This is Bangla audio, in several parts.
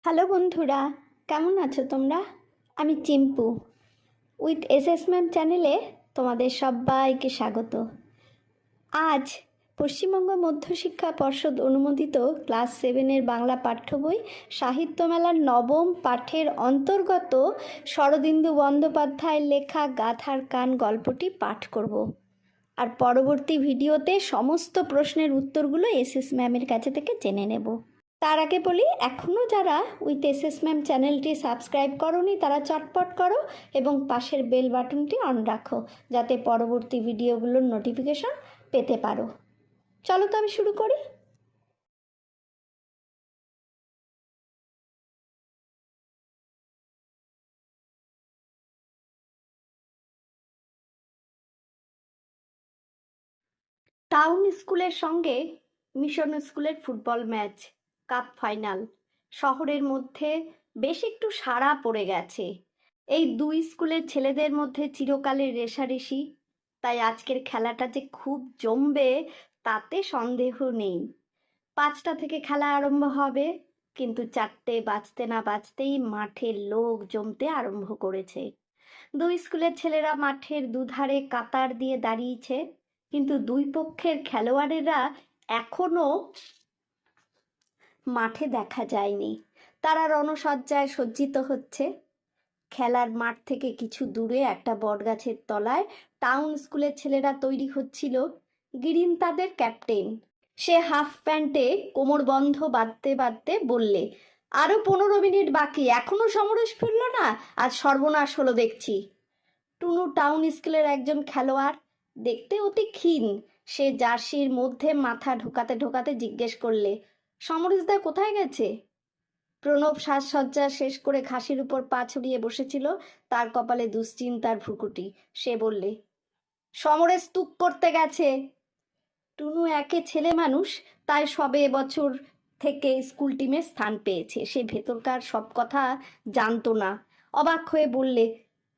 হ্যালো বন্ধুরা, কেমন আছো তোমরা? আমি চিম্পু। উইথ এসএস ম্যাম চ্যানেলে তোমাদের সবাইকে স্বাগত। আজ পশ্চিমবঙ্গ মধ্যশিক্ষা পর্ষদ অনুমোদিত ক্লাস 7-এর বাংলা পাঠ্য বই সাহিত্য মেলার নবম পাঠের অন্তর্গত শরদিন্দু বন্দ্যোপাধ্যায়ের লেখা গাথার কান গল্পটি পাঠ করব। আর পরবর্তী ভিডিওতে সমস্ত প্রশ্নের উত্তরগুলো এসএস ম্যামের কাছে থেকে জেনে নেব। তার আগে বলি, এখনও যারা উইথ এসএস ম্যাম চ্যানেলটি সাবস্ক্রাইব করোনি তারা চটপট করো এবং পাশের বেল বাটনটি অন রাখো, যাতে পরবর্তী ভিডিওগুলোর নোটিফিকেশন পেতে পারো। চলো তো আমি শুরু করি। টাউন স্কুলের সঙ্গে মিশন স্কুলের ফুটবল ম্যাচ, কাপ ফাইনাল শহরের মধ্যে বেশ একটু সাড়া পড়ে গেছে। এই দুই স্কুলের ছেলেদের মধ্যে চিরকালের রেষারেষি, তাই আজকের খেলাটা যে খুব জমবে তাতে সন্দেহ নেই। 5টা থেকে খেলা আরম্ভ হবে, কিন্তু 4টে বাজতে না বাজতেই মাঠের লোক জমতে আরম্ভ করেছে। দুই স্কুলের ছেলেরা মাঠের দুধারে কাতার দিয়ে দাঁড়িয়েছে, কিন্তু দুই পক্ষের খেলোয়াড়েরা এখনো মাঠে দেখা যায়নি। তারা রণসজ্জায় সজ্জিত হচ্ছে। খেলার মাঠ থেকে কিছু দূরে একটা বটগাছের তলায় টাউন স্কুলের ছেলেরা তৈরি হচ্ছিল। গিরিন তাদের ক্যাপ্টেন। সে হাফ প্যান্টে কোমর বন্ধ বাঁধতে বাঁধতে বললে, আরো 15 মিনিট বাকি, এখনো সমরেশ ফিরল না, আজ সর্বনাশ হলো দেখছি। টুনু টাউন স্কুলের একজন খেলোয়াড়, দেখতে অতি ক্ষীণ। সে জার্সির মধ্যে মাথা ঢোকাতে ঢোকাতে জিজ্ঞেস করলে, সমরেশদা কোথায় গেছে? প্রণব সাজসজ্জা শেষ করে ঘাসের উপর পা ছড়িয়ে বসেছিল। তার কপালে দুশ্চিন্তার ভ্রুকুটি। সে বললে, সমরেশ তুক করতে গেছে। টুনু একে ছেলে মানুষ, তাই সবে এবছর থেকে স্কুল টিমে স্থান পেয়েছে। সে ভেতরকার সব কথা জানতো না। অবাক হয়ে বললে,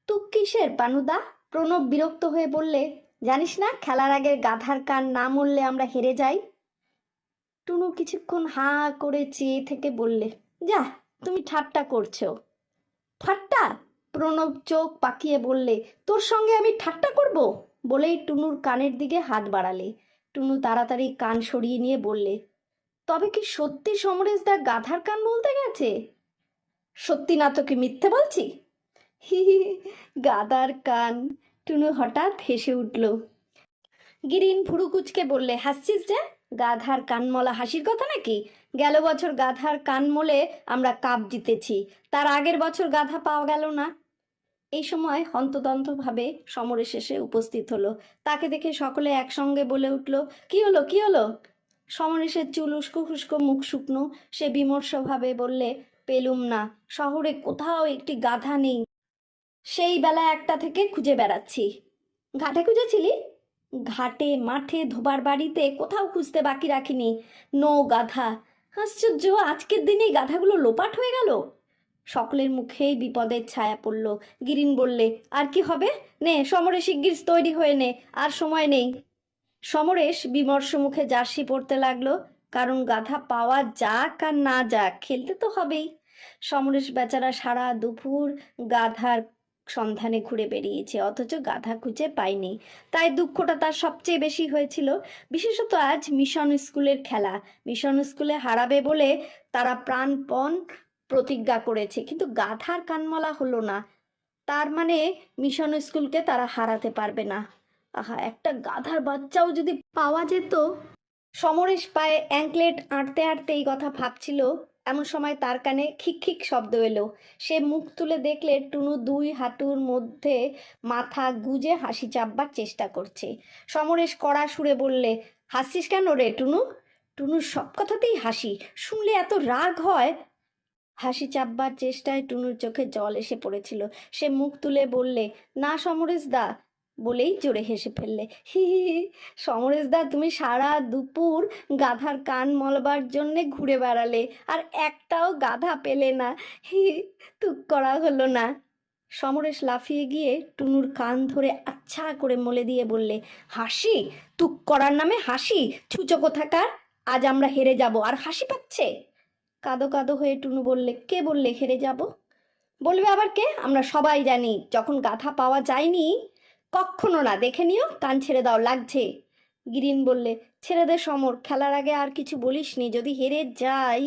তুক কিসের পানুদা? প্রণব বিরক্ত হয়ে বললে, জানিস না খেলার আগে গাধার কান না মরলে আমরা হেরে যাই? টুনু কিছুক্ষণ হাঁ করে চেয়ে থেকে বললে, যা, তুমি ঠাট্টা করছো। ঠাট্টা? প্রণব চোখ পাকিয়ে বললে, তোর সঙ্গে আমি ঠাট্টা করব? বলেই টুনুর কানের দিকে হাত বাড়ালে। টুনু তাড়াতাড়ি কান সরিয়ে নিয়ে বললে, তবে কি সত্যি সমরেশদা গাধার কান বলতে গেছে? সত্যি না তো কি মিথ্যে বলছি? হি হি, গাধার কান। টুনু হঠাৎ হেসে উঠল। গিরিন ভুরু কুচকে বললে, হাসছিস যে? গাধার কান মলা হাসির কথা নাকি? গেল বছর গাধার কান মলে আমরা কাপ জিতেছি, তার আগের বছর গাধা পাওয়া গেল না। এই সময় হন্তদন্তভাবে সমরেশ এসে উপস্থিত হলো। তাকে দেখে সকলে একসঙ্গে বলে উঠল, কি হলো কি হলো? সমরেশের চুল উস্কো খুস্কো, মুখ শুকনো। সে বিমর্ষভাবে বললে, পেলুম না, শহরে কোথাও একটি গাধা নেই। সেই বেলা 1টা থেকে খুঁজে বেড়াচ্ছি। ঘাটে খুঁজেছিলি? ঘাটে, মাঠে, ধোবার বাড়িতে, কোথাও খুঁজতে বাকি রাখিনি। নো গাধা। আশ্চর্য, আজকের দিনেই গাধাগুলো লোপাট হয়ে গেল। সকলের মুখেই বিপদের ছায়া পড়ল। গিরিন বললে, আর কি হবে? নে সমরেশ, শিগগির তৈরি হয়ে নে, আর সময় নেই। সমরেশ বিমর্ষ মুখে জার্সি পরতে লাগলো। কারণ গাধা পাওয়া যাক আর না যাক, খেলতে তো হবেই। সমরেশ বেচারা সারা দুপুর গাধার সন্ধানে ঘুরে বেরিয়েছে, অথচ গাধা খুঁজে পায়নি। তাই দুঃখটা তার সবচেয়ে বেশি হয়েছিল। বিশেষত আজ মিশন স্কুলের খেলা। মিশন স্কুলে হারাবে বলে তারা প্রাণপণ প্রতিজ্ঞা করেছে, কিন্তু গাধার কানমলা হলো না। তার মানে মিশন স্কুলকে তারা হারাতে পারবে না। আহা, একটা গাধার বাচ্চাও যদি পাওয়া যেত। সমরেশ পায়ে অ্যাঙ্কলেট আঁটতে আঁটতে এই কথা ভাবছিল, এমন সময় তার কানে খিক খিক শব্দ এলো। সে মুখ তুলে দেখলে টুনু 2 হাঁটুর মধ্যে মাথা গুজে হাসি চাপবার চেষ্টা করছে। সমরেশ কড়া সুরে বললে, হাসছিস কেন রে টুনু? টুনুর সব কথাতেই হাসি, শুনলে এত রাগ হয়। হাসি চাপবার চেষ্টায় টুনুর চোখে জল এসে পড়েছিল। সে মুখ তুলে বললে, না সমরেশ দা, বলেই জোরে হেসে ফেললে। হি হি হি, সমরেশ দা, তুমি সারা দুপুর গাধার কান মলবার জন্যে ঘুরে বেড়ালে, আর একটাও গাধা পেলে না। হি, তুক করা হলো না। সমরেশ লাফিয়ে গিয়ে টুনুর কান ধরে আচ্ছা করে মলে দিয়ে বললে, হাসি? তুক করার নামে হাসি? ছুচো কোথাকার! আজ আমরা হেরে যাব আর হাসি পাচ্ছে? কাঁদো কাঁদো হয়ে টুনু বললে, কে বললে হেরে যাব? বলবে আবার কে? আমরা সবাই জানি যখন গাধা পাওয়া যায়নি। কক্ষনো না, দেখে নিও, কান ছেড়ে দাও, লাগছে। গিরিন বললে, ছেড়ে দে সমর, খেলার আগে আর কিছু বলিসনি, যদি হেরে যাই।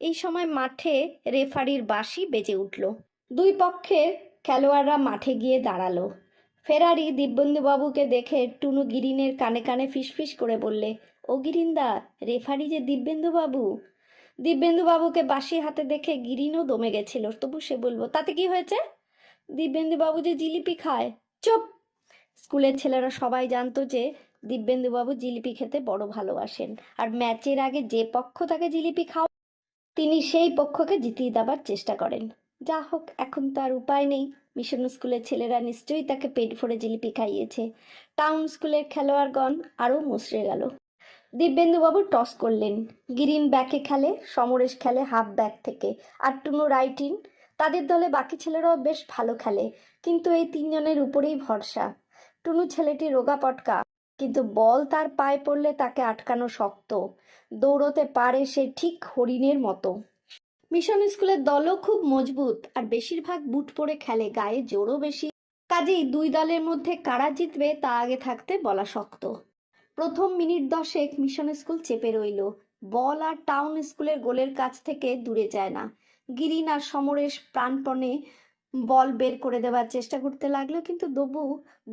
এই সময় মাঠে রেফারির বাঁশি বেজে উঠল। দুই পক্ষের খেলোয়াড়রা মাঠে গিয়ে দাঁড়ালো। ফেরারি দিব্যেন্দুবাবুকে দেখে টুনু গিরিনের কানে কানে ফিসফিস করে বললে, ও গিরিন্দা, রেফারি যে দিব্যেন্দুবাবু। দিব্যেন্দুবাবুকে বাঁশি হাতে দেখে গিরিনও দমে গেছিল, তবু সে বলল, তাতে কি হয়েছে? দিব্যেন্দুবাবু যে জিলিপি খায়। চুপ! স্কুলের ছেলেরা সবাই জানতো যে দিব্যেন্দুবাবু জিলিপি খেতে বড় ভালোবাসেন, আর ম্যাচের আগে যে পক্ষ তাকে জিলিপি খাওয়া তিনি সেই পক্ষকে জিতিয়ে দেবার চেষ্টা করেন। যা হোক, এখন তো আর উপায় নেই। মিশন স্কুলের ছেলেরা নিশ্চয়ই তাকে পেট ভরে জিলিপি খাইয়েছে। টাউন স্কুলের খেলোয়াড়গণ আরও মুচড়ে গেল। দিব্যেন্দুবাবু টস করলেন। গিরিন ব্যাকে খেলে, সমরেশ খেলে হাফ ব্যাক থেকে, আর টুনু রাইট ইন। তাদের দলে বাকি ছেলেরাও বেশ ভালো খেলে, কিন্তু এই তিনজনের উপরেই ভরসা। টুনু ছেলেটি রোগা পটকা, কিন্তু বল তার পায়ে পড়লে তাকে আটকানো শক্ত। দৌড়তে পারে সে ঠিক হরিণের মতো। মিশন স্কুলের দলও খুব মজবুত, আর বেশিরভাগ বুট পরে খেলে, গায়ে জোরও বেশি। কাজেই দুই দলের মধ্যে কারা জিতবে তা আগে থাকতে বলা শক্ত। প্রথম মিনিট 10 মিশন স্কুল চেপে রইল। বল আর টাউন স্কুলের গোলের কাছ থেকে দূরে যায় না। গিরিন আর সমরেশ প্রাণপণে বল বের করে দেওয়ার চেষ্টা করতে লাগলো, কিন্তু তবু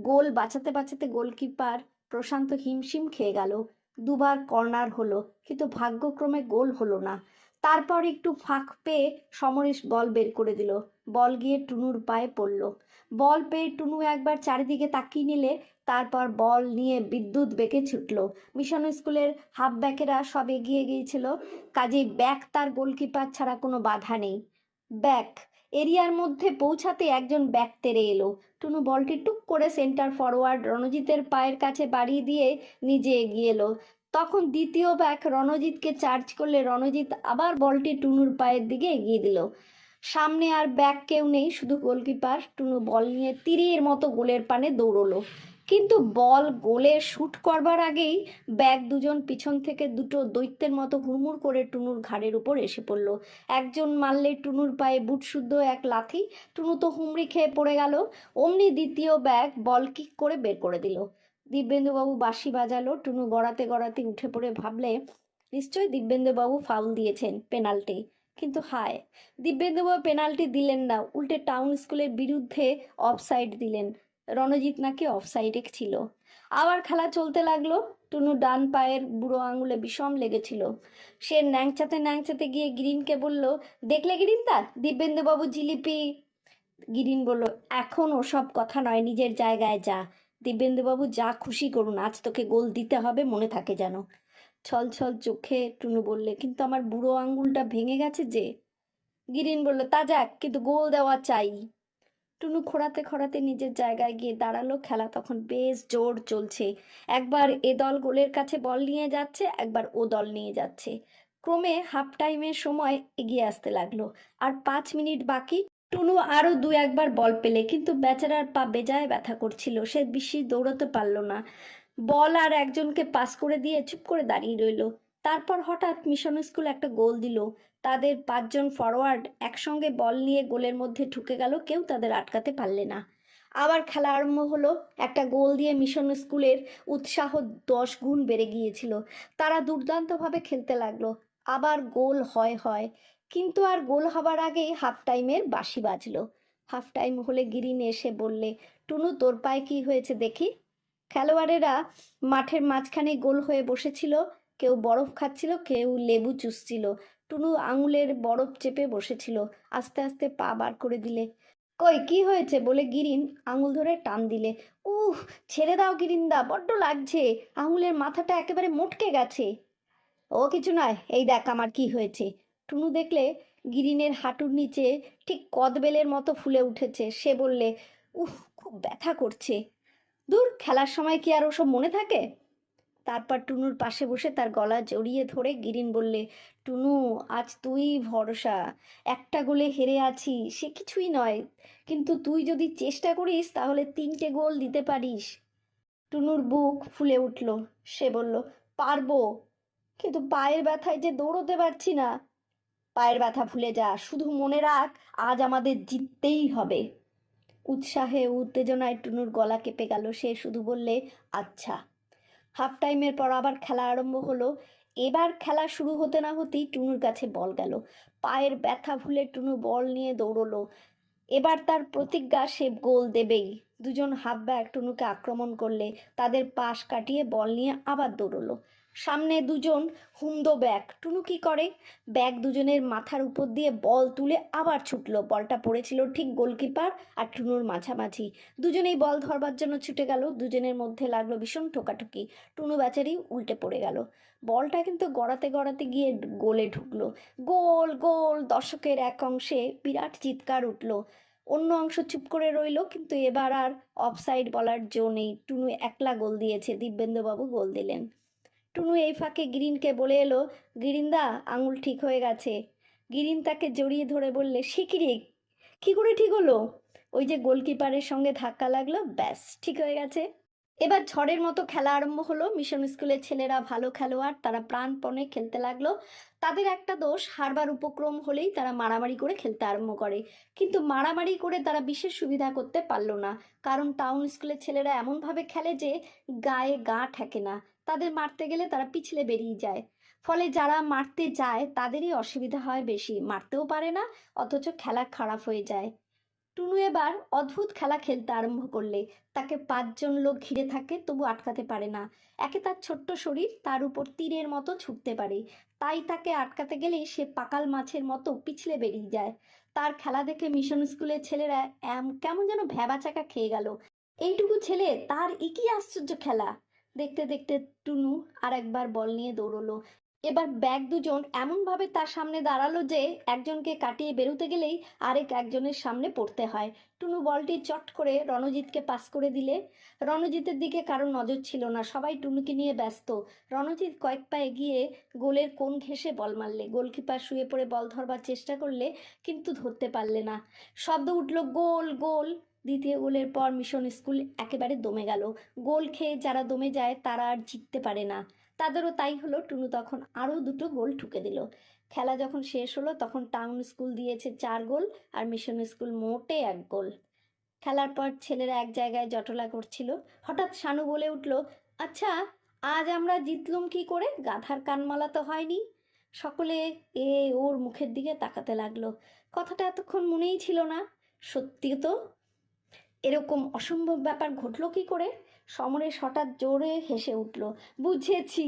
গোল বাঁচাতে বাঁচাতে গোলকিপার প্রশান্ত হিমশিম খেয়ে গেল। দুবার কর্নার হলো, কিন্তু ভাগ্যক্রমে গোল হলো না। তারপর একটু ফাঁক পেয়ে সমরেশ বল বের করে দিল। বল গিয়ে টুনুর পায়ে পড়ল। বল পেয়ে টুনু একবার চারিদিকে তাকিয়ে নিলে, তারপর বল নিয়ে বিদ্যুৎ বেগে ছুটল। মিশন স্কুলের হাফ ব্যাকেরা সব এগিয়ে গিয়েছিল, কাজেই ব্যাক তার গোলকিপার ছাড়া কোনো বাধা নেই। ব্যাক এরিয়ার মধ্যে পৌঁছাতে একজন ব্যাক তেড়ে এলো। টুনু বলটি টুক করে সেন্টার ফরওয়ার্ড রণজিতের পায়ের কাছে বাড়িয়ে দিয়ে নিজে এগিয়ে এলো। তখন দ্বিতীয় ব্যাক রণজিৎকে চার্জ করলে রণজিৎ আবার বলটি টুনুর পায়ের দিকে এগিয়ে দিল। সামনে আর ব্যাক কেউ নেই, শুধু গোলকিপার। টুনু বল নিয়ে তীরের মতো গোলের পানে দৌড়লো, কিন্তু বল গোলে শুট করবার আগেই ব্যাক দুজন পিছন থেকে দুটো দৈত্যের মতো হুড়মুড় করে টুনুর ঘাড়ের উপর এসে পড়ল। একজন মারলে টুনুর পায়ে বুটশুদ্ধ এক লাথি, টুনু তো হুমড়ি খেয়ে পড়ে গেল। অমনি দ্বিতীয় ব্যাক বল কিক করে বের করে দিল। দিব্যেন্দুবাবু বাঁশি বাজালো। টুনু গড়াতে গড়াতে উঠে পড়ে ভাবলে, নিশ্চয়ই দিব্যেন্দুবাবু ফাউল দিয়েছেন, পেনাল্টি। কিন্তু হায়, দিব্যেন্দুবাবু পেনাল্টি দিলেন না, উল্টে টাউন স্কুলের বিরুদ্ধে অফসাইড দিলেন। রণজিৎ নাকি অফসাইডে ছিল। আবার খেলা চলতে লাগলো। টুনু ডান পায়ের বুড়ো আঙুলে বিষম লেগেছিল। সে ন্যাংচাতে ন্যাংচাতে গিয়ে গিরিনকে বলল, দেখলে গিরিনদা, দিব্যেন্দুবাবু জিলিপি। গিরিন বলল, এখন ওসব কথা নয়, নিজের জায়গায় যা। দিব্যেন্দুবাবু যা খুশি করুন, আজ তোকে গোল দিতে হবে, মনে থাকে যেন। ছল ছল চোখে টুনু বললে, কিন্তু আমার বুড়ো আঙুলটা ভেঙে গেছে যে। গিরিন বলল, তা যাক, কিন্তু গোল দেওয়া চাই। টুনু খোঁড়াতে খোঁড়াতে নিজের জায়গায় গিয়ে দাঁড়ালো। খেলা তখন বেশ জোর চলছে। একবার এ দল গোলের কাছে বল নিয়ে যাচ্ছে, একবার ও দল নিয়ে যাচ্ছে। ক্রমে হাফ টাইমের সময় এগিয়ে আসতে লাগলো। আর 5 মিনিট বাকি। টুনু আরও দু একবার বল পেলে, কিন্তু বেচারার পা বেজায় ব্যথা করছিল, সে বেশি দৌড়াতে পারল না। বল আর একজনকে পাস করে দিয়ে চুপ করে দাঁড়িয়ে রইল। তারপর হঠাৎ মিশন স্কুল একটা গোল দিল। তাদের 5জন ফরওয়ার্ড একসঙ্গে বল নিয়ে গোলের মধ্যে ঢুকে গেল, কেউ তাদের আটকাতে পারলে না। আবার খেলা আরম্ভ হলো। একটা গোল দিয়ে মিশন স্কুলের উৎসাহ 10 গুণ বেড়ে গিয়েছিল। তারা দুর্দান্তভাবে খেলতে লাগলো। আবার গোল হয়, কিন্তু আর গোল হবার আগেই হাফ টাইমের বাঁশি বাজলো। হাফ টাইম হলে গিরিন এসে বললে, টুনু, তোর পায়ে কি হয়েছে দেখি। খেলোয়াড়েরা মাঠের মাঝখানে গোল হয়ে বসেছিল। কেউ বরফ খাচ্ছিল, কেউ লেবু চুষছিল। টুনু আঙুলের বরফ চেপে বসেছিল। আস্তে আস্তে পা বার করে দিলে। কই, কি হয়েছে বলে গিরিন আঙুল ধরে টান দিলে। উহ, ছেড়ে দাও গিরিন্দা, বড্ড লাগছে, আঙুলের মাথাটা একেবারে মটকে গেছে। ও কিছু নয়, এই দেখ আমার কি হয়েছে। টুনু দেখলে গিরিনের হাঁটুর নিচে ঠিক কদবেলের মতো ফুলে উঠেছে। সে বললে, উহ, খুব ব্যথা করছে। দূর, খেলার সময় কি আর ওসব মনে থাকে। তারপর টুনুর পাশে বসে তার গলা জড়িয়ে ধরে গিরিন বললে, টুনু, আজ তুই ভরসা। একটা গোলে হেরে আছি, সে কিছুই নয়, কিন্তু তুই যদি চেষ্টা করিস তাহলে 3টে গোল দিতে পারিস। টুনুর বুক ফুলে উঠল। সে বলল, পারবো, কিন্তু পায়ের ব্যথায় যে দৌড়তে পারছি না। পায়ের ব্যথা ভুলে যা, শুধু মনে রাখ আজ আমাদের জিততেই হবে। উৎসাহে ও উত্তেজনায় টুনুর গলা কেঁপে গেল, সে শুধু বললে আচ্ছা। হাফ টাইমের পর আবার খেলা আরম্ভ হলো। এবার খেলা শুরু হতে না হতেই টুনুর কাছে বল গেল। পায়ের ব্যথা ভুলে টুনু বল নিয়ে দৌড়লো। এবার তার প্রতিজ্ঞা সে গোল দেবেই। দুজন হাফব্যাক টুনুকে আক্রমণ করলে তাদের পাশ কাটিয়ে বল নিয়ে আবার দৌড়লো। সামনে দুজন হুমদো ব্যাক, টুনু কি করে, ব্যাক দুজনের মাথার উপর দিয়ে বল তুলে আবার ছুটলো। বলটা পড়েছিল ঠিক গোলকিপার আর টুনুর মাঝামাঝি। দুজনেই বল ধরবার জন্য ছুটে গেল। দুজনের মধ্যে লাগলো ভীষণ ঠোকাঠুকি। টুনু বেচারি উল্টে পড়ে গেল। বলটা কিন্তু গড়াতে গড়াতে গিয়ে গোলে ঢুকলো। গোল গোল! দর্শকের এক অংশে বিরাট চিৎকার উঠল। অন্য অংশ চুপ করে রইল। কিন্তু এবার আর অফসাইড বলার জো নেই। টুনু একলা গোল দিয়েছে, দিব্যেন্দুবাবু গোল দিলেন। টুনু এই ফাঁকে গিরিনকে বলে এলো, গিরিনদা আঙুল ঠিক হয়ে গেছে। গিরিন তাকে জড়িয়ে ধরে বললে, সে কি রে, কী করে ঠিক হলো? ওই যে গোলকিপারের সঙ্গে ধাক্কা লাগলো, ব্যাস ঠিক হয়ে গেছে। এবার ঝড়ের মতো খেলা আরম্ভ হলো। মিশন স্কুলের ছেলেরা ভালো খেলোয়াড়, তারা প্রাণপণে খেলতে লাগলো। তাদের একটা দোষ, হারবার উপক্রম হলেই তারা মারামারি করে খেলতে আরম্ভ করে। কিন্তু মারামারি করে তারা বিশেষ সুবিধা করতে পারলো না, কারণ টাউন স্কুলের ছেলেরা এমনভাবে খেলে যে গায়ে গা ঠেকে না। তাদের মারতে গেলে তারা পিছলে বেরিয়ে যায়। ফলে যারা মারতে যায় তাদেরই অসুবিধা হয় বেশি, মারতেও পারে না, অথচ খেলা খারাপ হয়ে যায়। টুনু এবার অদ্ভুত খেলা খেলতে আরম্ভ করলে। তাকে 5জন লোক ঘিরে থাকে, তবু আটকাতে পারে না। একে তার ছোট্ট শরীর, তার উপর তীরের মতো ছুটতে পারে, তাই তাকে আটকাতে গেলেই সে পাকাল মাছের মতো পিছলে বেরিয়ে যায়। তার খেলা দেখে মিশন স্কুলের ছেলেরা কেমন যেন ভ্যাবাচাকা খেয়ে গেল। এইটুকু ছেলে, তার কি আশ্চর্য খেলা! দেখতে দেখতে টুনু আর একবার বল নিয়ে দৌড়লো। এবার ব্যাগ দুজন এমনভাবে তার সামনে দাঁড়ালো যে একজনকে কাটিয়ে বেরোতে গেলেই একজনের সামনে পড়তে হয়। টুনু বলটি চট করে রণজিৎকে পাস করে দিলে। রণজিতের দিকে কারো নজর ছিল না, সবাই টুনুকে নিয়ে ব্যস্ত। রণজিৎ কয়েক পা এগিয়ে গোলের কোণ ঘেঁষে বল মারলে। গোলকিপার শুয়ে পড়ে বল ধরবার চেষ্টা করলে, কিন্তু ধরতে পারলে না। শব্দ উঠল, গোল গোল! দ্বিতীয় গোলের পর মিশন স্কুল একেবারে দমে গেল। গোল খেয়ে যারা দমে যায় তারা আর জিততে পারে না। তাদেরও তাই হলো। টুনু তখন আরও 2টো গোল ঠুকে দিল। খেলা যখন শেষ হলো তখন টাউন স্কুল দিয়েছে 4 গোল আর মিশন স্কুল মোটে 1 গোল। খেলার পর ছেলেরা এক জায়গায় জটলা করছিল। হঠাৎ শানু বলে উঠল, আচ্ছা, আজ আমরা জিতলুম কি করে? গাধার কানমালা তো হয়নি। সকলে ওর মুখের দিকে তাকাতে লাগলো। কথাটা এতক্ষণ মনেই ছিল না। সত্যি তো, এরকম অসম্ভব ব্যাপার ঘটলো কি করে? সমরেশ হঠাৎ জোরে হেসে উঠল, বুঝেছি।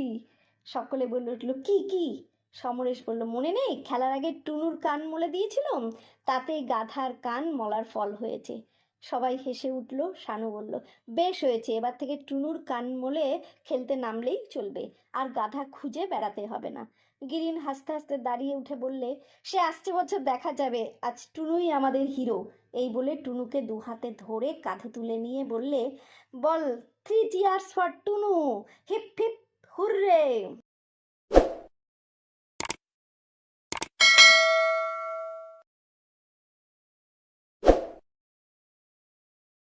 সকলে বলে উঠল, কি কি? সমরেশ বলল, মনে নেই খেলার আগে টুনুর কান মলে দিয়েছিলাম, তাতেই গাধার কান মলার ফল হয়েছে। সবাই হেসে উঠল। শানু বলল, বেশ হয়েছে, এবার থেকে টুনুর কান মলে খেলতে নামলেই চলবে, আর গাধা খুঁজে বেড়াতে হবে না। গিরিন হাসতে হাসতে দাঁড়িয়ে উঠে বললে, সে আসছে বছর দেখা যাবে, আজ টুনুই আমাদের হিরো। এই বলে টুনুকে 2 হাতে ধরে কাঁধে তুলে নিয়ে বললে, বল 3 cheers for Tunu, hip hip hurray.